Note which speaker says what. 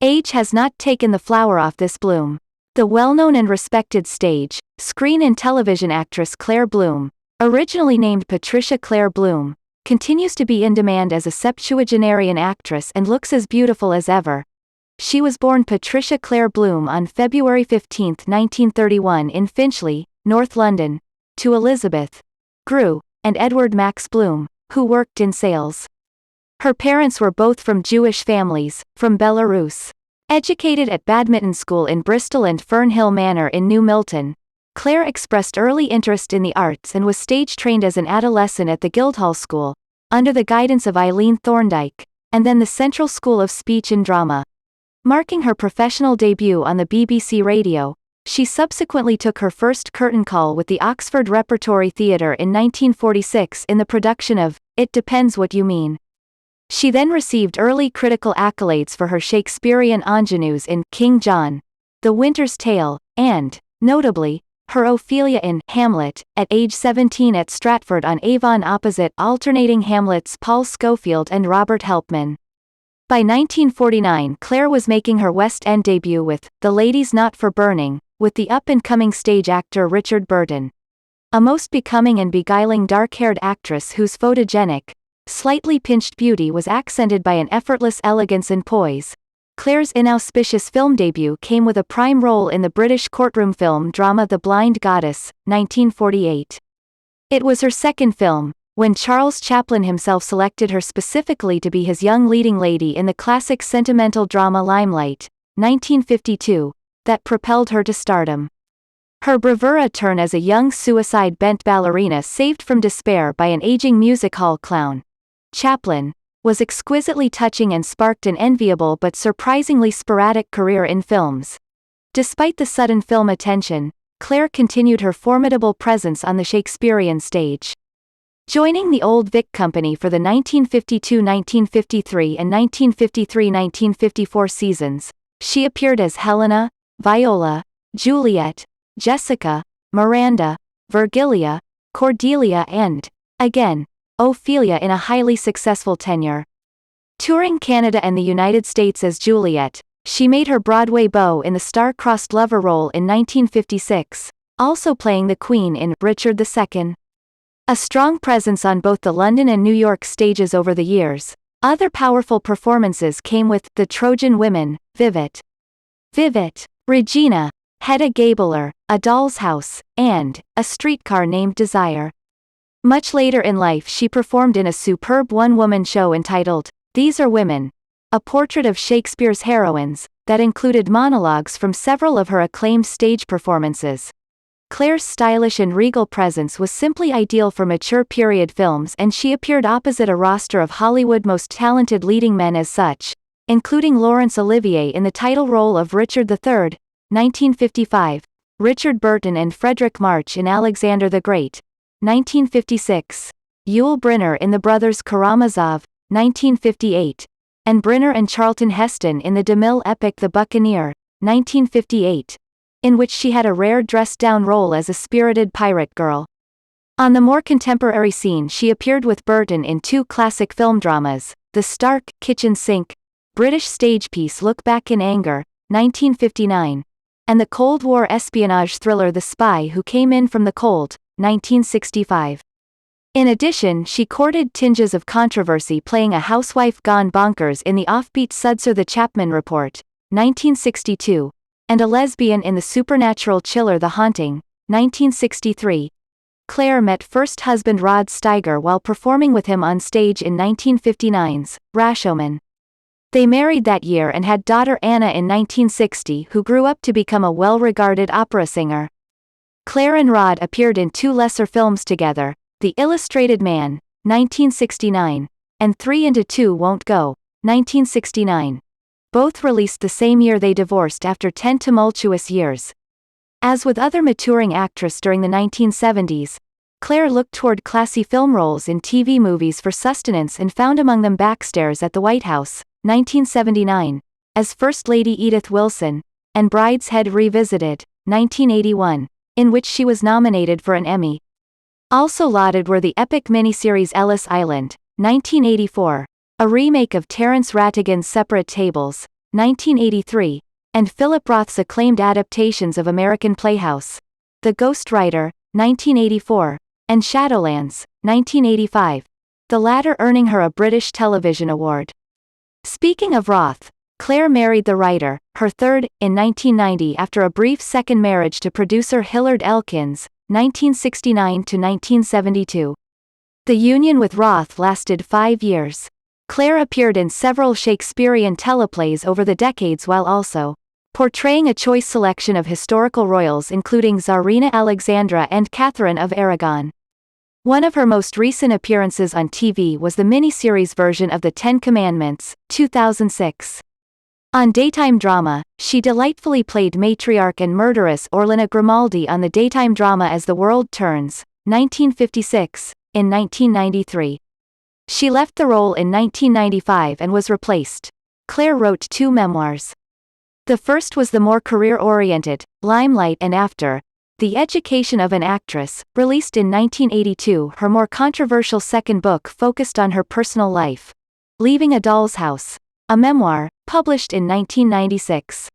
Speaker 1: Age has not taken the flower off this bloom. The well-known and respected stage, screen and television actress Claire Bloom, originally named Patricia Claire Bloom, continues to be in demand as a septuagenarian actress and looks as beautiful as ever. She was born Patricia Claire Bloom on February 15, 1931 in Finchley, North London, to Elizabeth Grew and Edward Max Bloom, who worked in sales. Her parents were both from Jewish families, from Belarus. Educated at Badminton School in Bristol and Fernhill Manor in New Milton, Claire expressed early interest in the arts and was stage-trained as an adolescent at the Guildhall School, under the guidance of Eileen Thorndike, and then the Central School of Speech and Drama. Marking her professional debut on the BBC Radio, she subsequently took her first curtain call with the Oxford Repertory Theatre in 1946 in the production of It Depends What You Mean. She then received early critical accolades for her Shakespearean ingenues in King John, The Winter's Tale, and, notably, her Ophelia in Hamlet, at age 17 at Stratford-on-Avon opposite alternating Hamlets Paul Scofield and Robert Helpman. By 1949 Claire was making her West End debut with The Lady's Not for Burning, with the up-and-coming stage actor Richard Burton. A most becoming and beguiling dark-haired actress whose photogenic, slightly pinched beauty was accented by an effortless elegance and poise. Claire's inauspicious film debut came with a prime role in the British courtroom film drama The Blind Goddess, 1948. It was her second film, when Charles Chaplin himself selected her specifically to be his young leading lady in the classic sentimental drama Limelight, 1952, that propelled her to stardom. Her bravura turn as a young suicide-bent ballerina saved from despair by an aging music hall clown, Chaplin, was exquisitely touching and sparked an enviable but surprisingly sporadic career in films. Despite the sudden film attention, Claire continued her formidable presence on the Shakespearean stage. Joining the Old Vic Company for the 1952-1953 and 1953-1954 seasons, she appeared as Helena, Viola, Juliet, Jessica, Miranda, Virgilia, Cordelia and, again, Ophelia in a highly successful tenure. Touring Canada and the United States as Juliet, she made her Broadway beau in the star-crossed lover role in 1956, also playing the Queen in Richard II. A strong presence on both the London and New York stages over the years, other powerful performances came with The Trojan Women, Vivat, Regina, Hedda Gabler, A Doll's House, and A Streetcar Named Desire. Much later in life she performed in a superb one-woman show entitled, These Are Women, a portrait of Shakespeare's heroines, that included monologues from several of her acclaimed stage performances. Claire's stylish and regal presence was simply ideal for mature period films, and she appeared opposite a roster of Hollywood's most talented leading men as such, including Laurence Olivier in the title role of Richard III, 1955, Richard Burton and Frederick March in Alexander the Great, 1956, Yul Brynner in The Brothers Karamazov, 1958, and Brynner and Charlton Heston in the DeMille epic The Buccaneer, 1958, in which she had a rare dressed-down role as a spirited pirate girl. On the more contemporary scene she appeared with Burton in two classic film dramas, the stark, kitchen sink, British stage piece Look Back in Anger, 1959, and the Cold War espionage thriller The Spy Who Came In From the Cold, 1965. In addition she courted tinges of controversy playing a housewife gone bonkers in the offbeat Sudser The Chapman Report, 1962, and a lesbian in the supernatural thriller The Haunting, 1963. Claire met first husband Rod Steiger while performing with him on stage in 1959's Rashomon. They married that year and had daughter Anna in 1960, who grew up to become a well-regarded opera singer. Claire and Rod appeared in two lesser films together, The Illustrated Man, 1969, and 3 into 2 Won't Go, 1969. Both released the same year. They divorced after 10 tumultuous years. As with other maturing actress during the 1970s, Claire looked toward classy film roles in TV movies for sustenance and found among them Backstairs at the White House, 1979, as First Lady Edith Wilson, and Brideshead Revisited, 1981, in which she was nominated for an Emmy. Also lauded were the epic miniseries Ellis Island, 1984, a remake of Terence Rattigan's Separate Tables, 1983, and Philip Roth's acclaimed adaptations of American Playhouse, The Ghost Writer, 1984, and Shadowlands, 1985, the latter earning her a British Television Award. Speaking of Roth, Claire married the writer, her third, in 1990 after a brief second marriage to producer Hillard Elkins, 1969 to 1972. The union with Roth lasted 5 years. Claire appeared in several Shakespearean teleplays over the decades while also portraying a choice selection of historical royals including Tsarina Alexandra and Catherine of Aragon. One of her most recent appearances on TV was the miniseries version of The Ten Commandments, 2006. On daytime drama, she delightfully played matriarch and murderess Orlena Grimaldi on the daytime drama As the World Turns, 1956, in 1993. She left the role in 1995 and was replaced. Claire wrote 2 memoirs. The first was the more career-oriented, Limelight and After, The Education of an Actress, released in 1982. Her more controversial second book focused on her personal life, Leaving a Doll's House, a memoir, published in 1996.